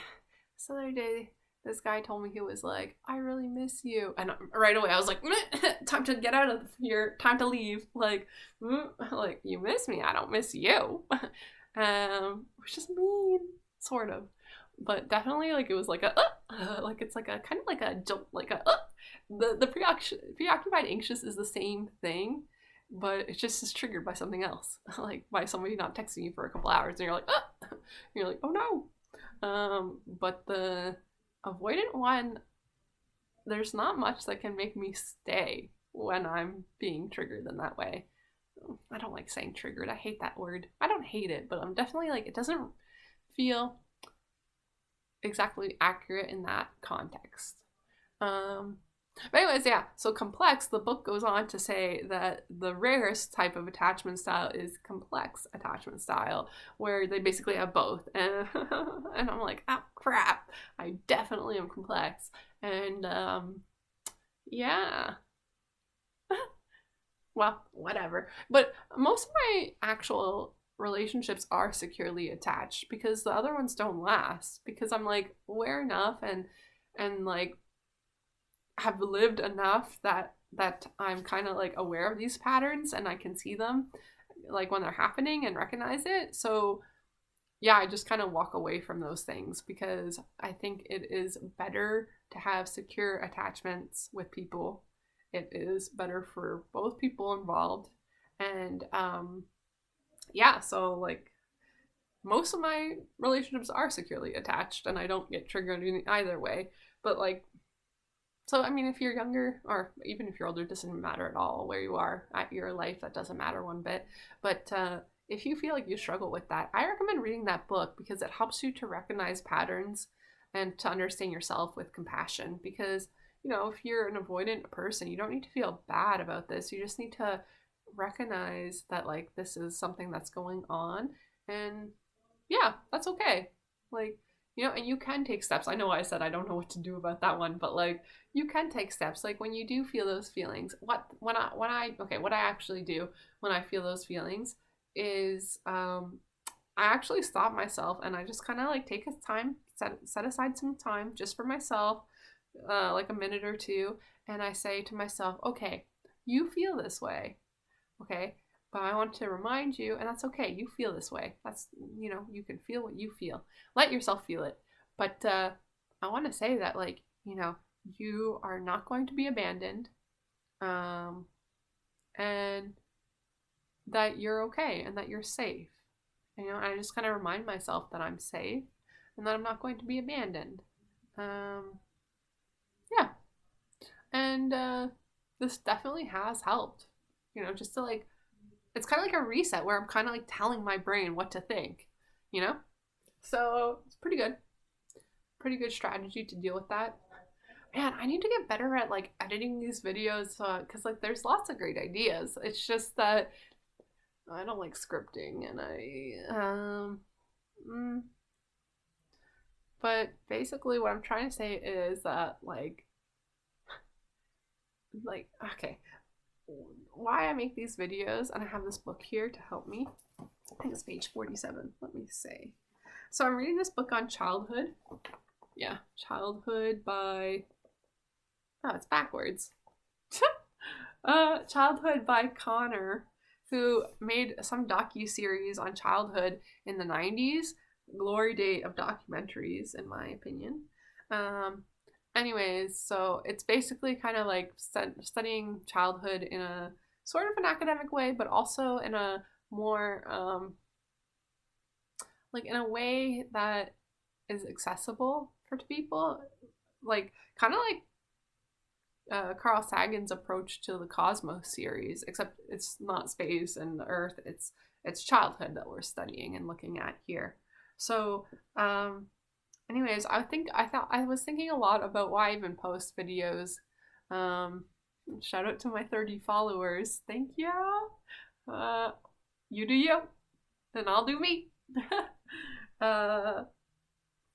other day, this guy told me, he was like, I really miss you. And right away I was like, time to get out of here, time to leave. Like, like, you miss me, I don't miss you. Which is mean, sort of. But definitely, like, it was like a, like, it's like a, kind of like a jump, like a, the preoccupied anxious is the same thing, but it just is triggered by something else. Like, by somebody not texting you for a couple hours, and you're like, you're like, oh no. But the avoidant one, there's not much that can make me stay when I'm being triggered in that way. I don't like saying triggered. I hate that word. I don't hate it, but I'm definitely like, it doesn't feel exactly accurate in that context. But anyways, yeah, so complex, the book goes on to say that the rarest type of attachment style is complex attachment style, where they basically have both. And, and I'm like, oh crap, I definitely am complex. And yeah. Well, whatever. But most of my actual relationships are securely attached, because the other ones don't last, because I'm like aware enough and like have lived enough that I'm kind of like aware of these patterns, and I can see them like when they're happening and recognize it. So yeah, I just kind of walk away from those things, because I think it is better to have secure attachments with people. It is better for both people involved. And yeah, so like most of my relationships are securely attached, and I don't get triggered in either way. But like, so I mean, if you're younger, or even if you're older, it doesn't matter at all where you are at your life. That doesn't matter one bit. But if you feel like you struggle with that, I recommend reading that book, because it helps you to recognize patterns and to understand yourself with compassion. Because, you know, if you're an avoidant person, you don't need to feel bad about this. You just need to recognize that, like, this is something that's going on, and yeah, that's okay. Like, you know, and you can take steps. I know I said I don't know what to do about that one, but like, you can take steps. Like, when you do feel those feelings, what I actually do when I feel those feelings is I actually stop myself, and I just kind of like take a time set aside some time just for myself, like a minute or two, and I say to myself, okay, you feel this way, okay, but I want to remind you, and that's okay, you feel this way. That's, you can feel what you feel. Let yourself feel it. But I want to say that, like, you are not going to be abandoned, and that you're okay and that you're safe. I just kind of remind myself that I'm safe and that I'm not going to be abandoned. Yeah. And this definitely has helped, just to like, it's kind of like a reset where I'm kind of like telling my brain what to think, So it's pretty good. Pretty good strategy to deal with that. Man, I need to get better at like editing these videos because like there's lots of great ideas. It's just that I don't like scripting, and but basically what I'm trying to say is that like okay, why I make these videos, and I have this book here to help me. I think it's page 47. Let me see. So I'm reading this book on childhood. Yeah, Childhood by, oh, it's backwards. Childhood by Connor, who made some docu-series on childhood in the 90s. Glory date of documentaries, in my opinion. Anyways, so it's basically kind of like studying childhood in a sort of an academic way, but also in a more, like in a way that is accessible for people. Like, kind of like Carl Sagan's approach to the Cosmos series, except it's not space and the Earth, it's childhood that we're studying and looking at here. So, anyways, I was thinking a lot about why I even post videos. Shout out to my 30 followers. Thank you. You do you, and I'll do me.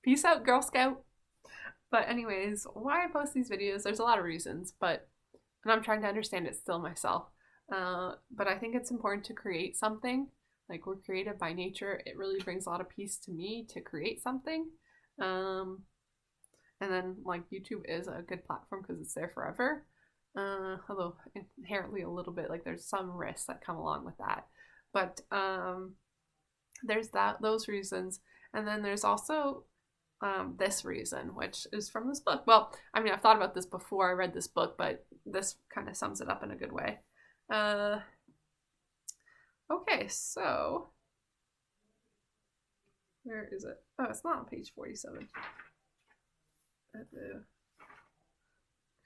Peace out, Girl Scout. But anyways, why I post these videos, there's a lot of reasons, and I'm trying to understand it still myself. But I think it's important to create something. Like, we're creative by nature. It really brings a lot of peace to me to create something. And then, like, YouTube is a good platform because it's there forever. Although inherently a little bit, like, there's some risks that come along with that. But there's those reasons. And then there's also this reason, which is from this book. Well, I mean, I've thought about this before I read this book, but this kind of sums it up in a good way. Okay, so where is it? Oh, it's not on page 47.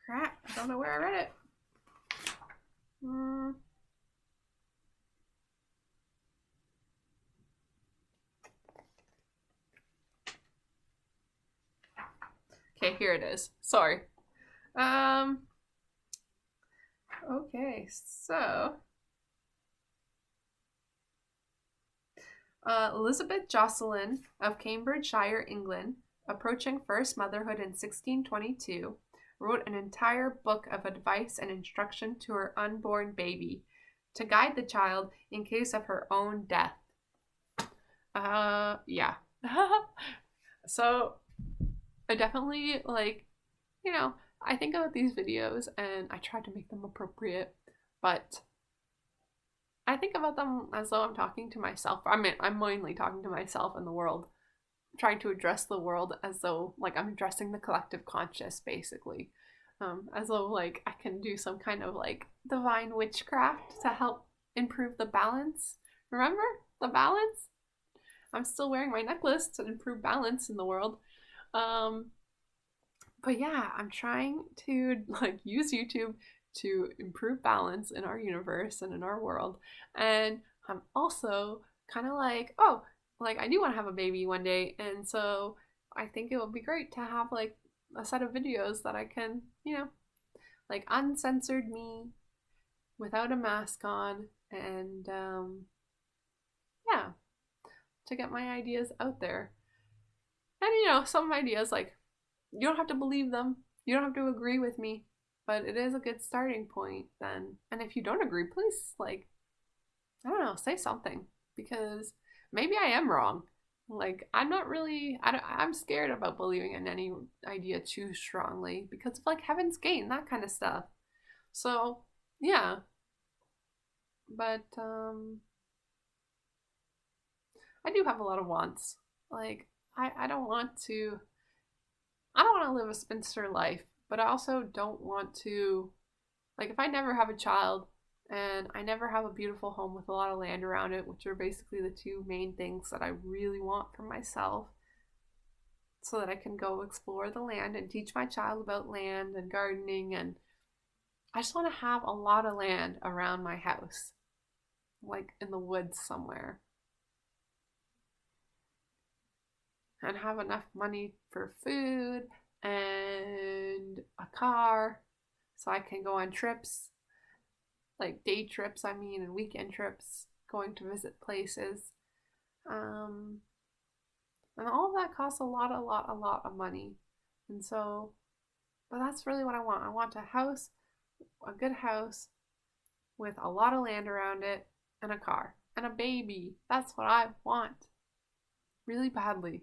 Crap, I don't know where I read it. Okay, here it is. Sorry. Okay, so Elizabeth Jocelyn of Cambridgeshire, England, approaching first motherhood in 1622, wrote an entire book of advice and instruction to her unborn baby to guide the child in case of her own death. Yeah. So I definitely, like, I think about these videos and I try to make them appropriate, but I think about them as though I'm talking to myself. I mean, I'm mainly talking to myself and the world, trying to address the world as though, like, I'm addressing the collective conscious, basically. As though, like, I can do some kind of, like, divine witchcraft to help improve the balance. Remember? The balance? I'm still wearing my necklace to improve balance in the world. But yeah, I'm trying to, like, use YouTube to improve balance in our universe and in our world. And I'm also kind of like, oh, like, I do want to have a baby one day. And so I think it would be great to have, like, a set of videos that I can, like, uncensored me without a mask on, and yeah, to get my ideas out there. And some ideas, like, you don't have to believe them, you don't have to agree with me, but it is a good starting point then. And if you don't agree, please, like, I don't know, say something, because maybe I am wrong. Like, I'm scared about believing in any idea too strongly because of like Heaven's Gate and that kind of stuff. So, yeah. But, I do have a lot of wants. Like, I don't want to, I don't want to live a spinster life, but I also don't want to, like, if I never have a child and I never have a beautiful home with a lot of land around it, which are basically the two main things that I really want for myself, so that I can go explore the land and teach my child about land and gardening. And I just want to have a lot of land around my house, like in the woods somewhere, and have enough money for food and a car so I can go on trips, like day trips, I mean, and weekend trips, going to visit places. Um, and all of that costs a lot of money. And so, but that's really what I want. I want a house, a good house with a lot of land around it, and a car, and a baby. That's what I want really badly.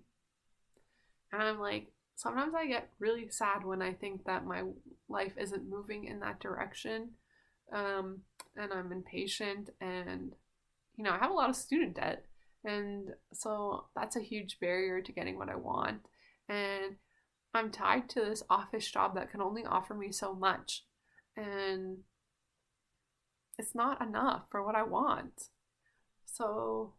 And I'm like, sometimes I get really sad when I think that my life isn't moving in that direction. Um, and I'm impatient, and, I have a lot of student debt. And so that's a huge barrier to getting what I want. And I'm tied to this office job that can only offer me so much. And it's not enough for what I want. So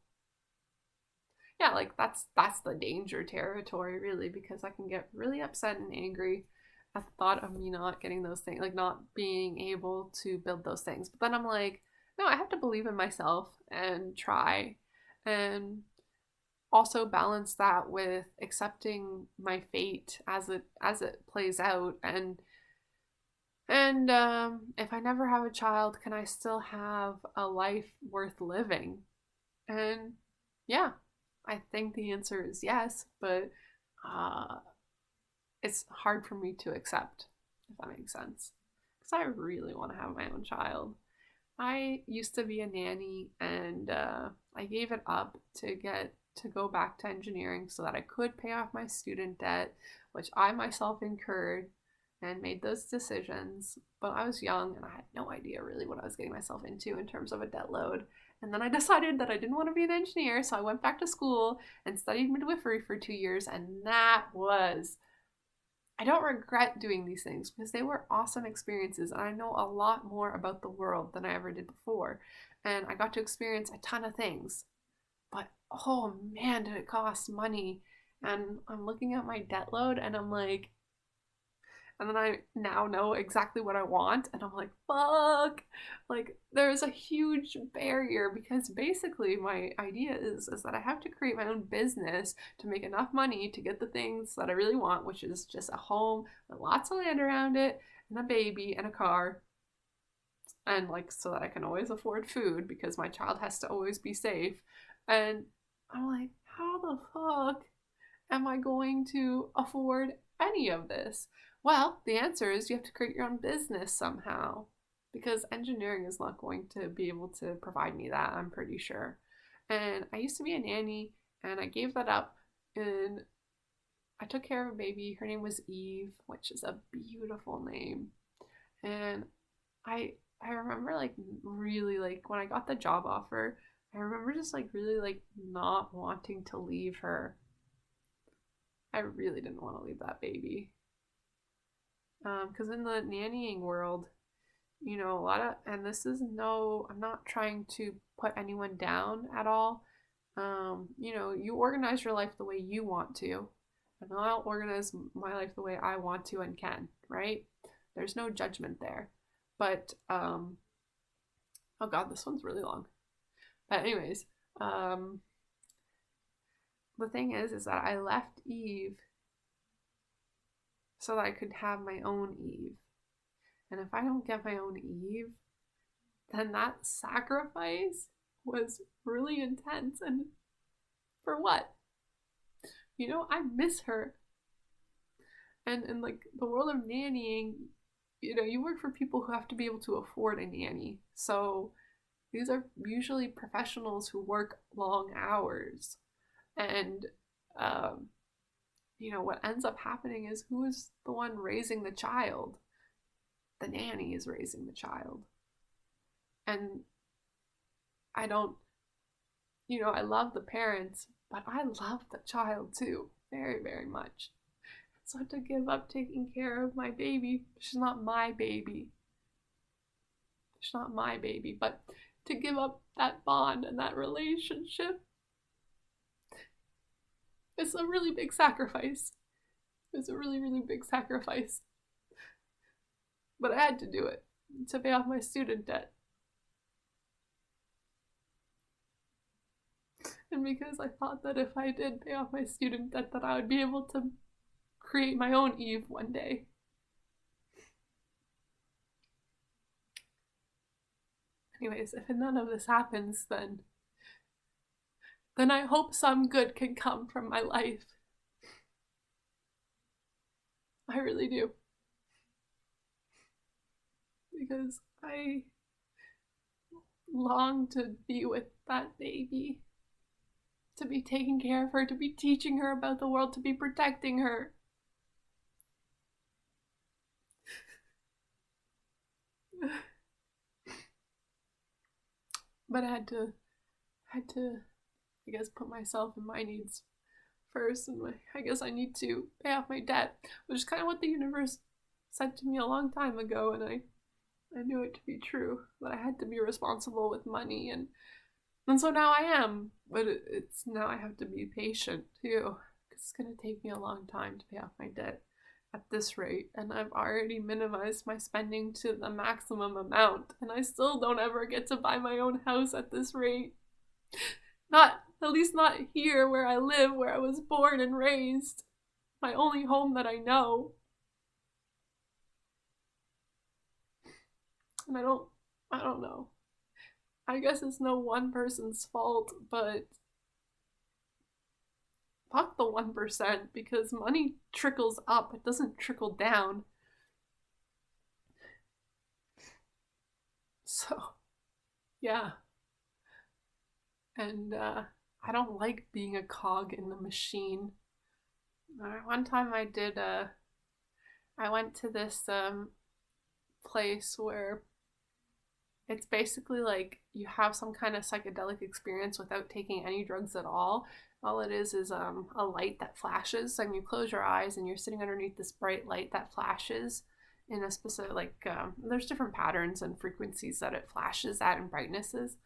yeah, like that's the danger territory really, because I can get really upset and angry at the thought of me not getting those things, like not being able to build those things. But then I'm like, no, I have to believe in myself and try, and also balance that with accepting my fate as it plays out. And if I never have a child, can I still have a life worth living? And yeah, I think the answer is yes, but uh, it's hard for me to accept, if that makes sense. Because I really want to have my own child. I used to be a nanny, and I gave it up to go back to engineering so that I could pay off my student debt, which I myself incurred, and made those decisions. But I was young and I had no idea really what I was getting myself into in terms of a debt load. And then I decided that I didn't want to be an engineer, so I went back to school and studied midwifery for 2 years, and I don't regret doing these things because they were awesome experiences, and I know a lot more about the world than I ever did before. And I got to experience a ton of things. But oh man, did it cost money. And I'm looking at my debt load and I'm like, and then I now know exactly what I want, and I'm like, fuck. Like, there's a huge barrier because basically my idea is that I have to create my own business to make enough money to get the things that I really want, which is just a home with lots of land around it, and a baby, and a car, and like so that I can always afford food because my child has to always be safe. And I'm like, how the fuck am I going to afford any of this? Well, the answer is you have to create your own business somehow, because engineering is not going to be able to provide me that, I'm pretty sure. And I used to be a nanny, and I gave that up, and I took care of a baby. Her name was Eve, which is a beautiful name. And I remember like really, like when I got the job offer, I remember just like really like not wanting to leave her. I really didn't want to leave that baby. Because in the nannying world, a lot of, and this is no, I'm not trying to put anyone down at all. You organize your life the way you want to, and I'll organize my life the way I want to and can, right? There's no judgment there. But, oh God, this one's really long. But anyways, the thing is that I left Eve so that I could have my own Eve. And if I don't get my own Eve, then that sacrifice was really intense. And for what? I miss her. And in like the world of nannying, you work for people who have to be able to afford a nanny. So these are usually professionals who work long hours. And, what ends up happening is, who is the one raising the child? The nanny is raising the child. And I don't, I love the parents, but I love the child too, very, very much. So to give up taking care of my baby, she's not my baby. She's not my baby, but to give up that bond and that relationship, it's a really big sacrifice. It's a really, really big sacrifice. But I had to do it to pay off my student debt. And because I thought that if I did pay off my student debt, that I would be able to create my own Eve one day. Anyways, if none of this happens, then I hope some good can come from my life. I really do. Because I long to be with that baby, to be taking care of her, to be teaching her about the world, to be protecting her. But I had to, I guess, put myself and my needs first, and I guess I need to pay off my debt, which is kind of what the universe said to me a long time ago, and I knew it to be true, that I had to be responsible with money, and so now I am, but it's now I have to be patient too, because it's going to take me a long time to pay off my debt at this rate, and I've already minimized my spending to the maximum amount, and I still don't ever get to buy my own house at this rate. At least not here where I live, where I was born and raised. My only home that I know. And I don't know. I guess it's no one person's fault, but fuck the 1%, because money trickles up, it doesn't trickle down. So, yeah. And I don't like being a cog in the machine. One time I went to this place where it's basically like you have some kind of psychedelic experience without taking any drugs at all. All it is a light that flashes, and you close your eyes and you're sitting underneath this bright light that flashes in a specific, there's different patterns and frequencies that it flashes at and brightnesses.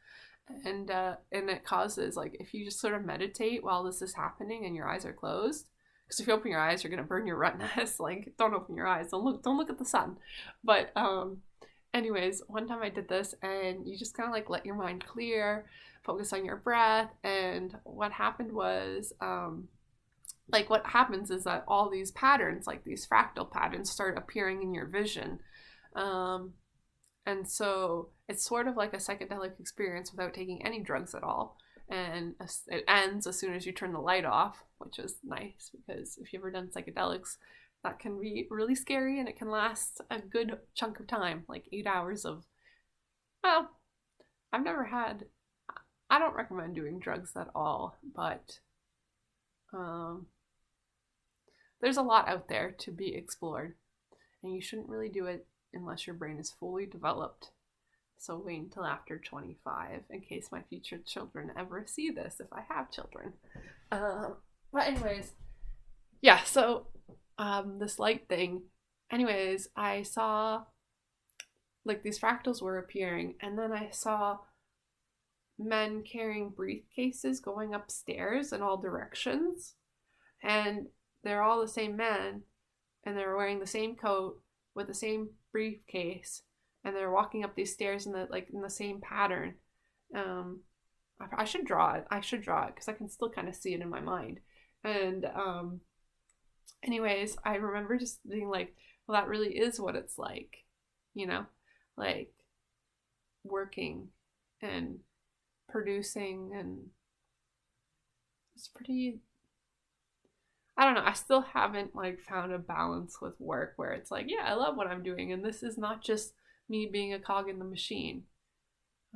And it causes, like, if you just sort of meditate while this is happening and your eyes are closed, because if you open your eyes, you're going to burn your retinas. Like, don't open your eyes. Don't look at the sun. But anyways, one time I did this, and you just kind of like let your mind clear, focus on your breath. And what happened was, what happens is that all these patterns, like these fractal patterns, start appearing in your vision. And so it's sort of like a psychedelic experience without taking any drugs at all. And it ends as soon as you turn the light off, which is nice, because if you've ever done psychedelics, that can be really scary, and it can last a good chunk of time, like 8 hours of, well, I don't recommend doing drugs at all, but there's a lot out there to be explored, and you shouldn't really do it unless your brain is fully developed. So wait until after 25 in case my future children ever see this, if I have children. But anyways, yeah, so this light thing. Anyways, I saw like these fractals were appearing, and then I saw men carrying briefcases going upstairs in all directions, and they're all the same men, and they're wearing the same coat with the same briefcase, and they're walking up these stairs in the same pattern. I should draw it because I can still kind of see it in my mind. And anyways, I remember just being like, well, that really is what it's like, like working and producing, and it's pretty, I don't know, I still haven't found a balance with work where it's like, yeah, I love what I'm doing, and this is not just me being a cog in the machine.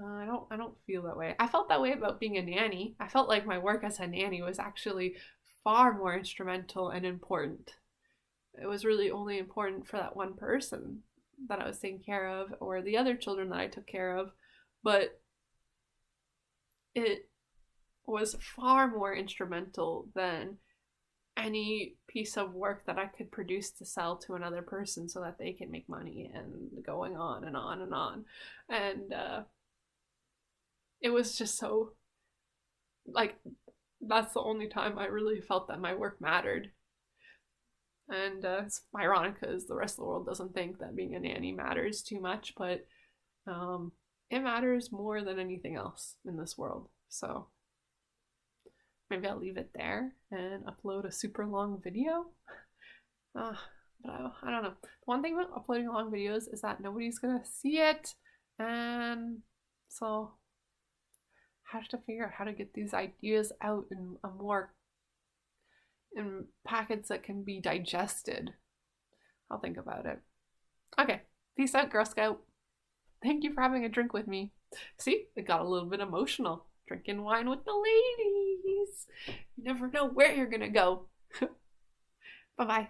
I don't feel that way. I felt that way about being a nanny. I felt like my work as a nanny was actually far more instrumental and important. It was really only important for that one person that I was taking care of, or the other children that I took care of, but it was far more instrumental than any piece of work that I could produce to sell to another person so that they can make money, and going on and on and on. And it was just so, like, that's the only time I really felt that my work mattered. And it's ironic because the rest of the world doesn't think that being a nanny matters too much, but it matters more than anything else in this world. So maybe I'll leave it there and upload a super long video. But I don't know. The one thing about uploading long videos is that nobody's gonna see it, and so I have to figure out how to get these ideas out in a more in packets that can be digested. I'll think about it. Okay, peace out, Girl Scout. Thank you for having a drink with me. See, it got a little bit emotional. Drinking wine with the ladies. You never know where you're gonna go. Bye-bye.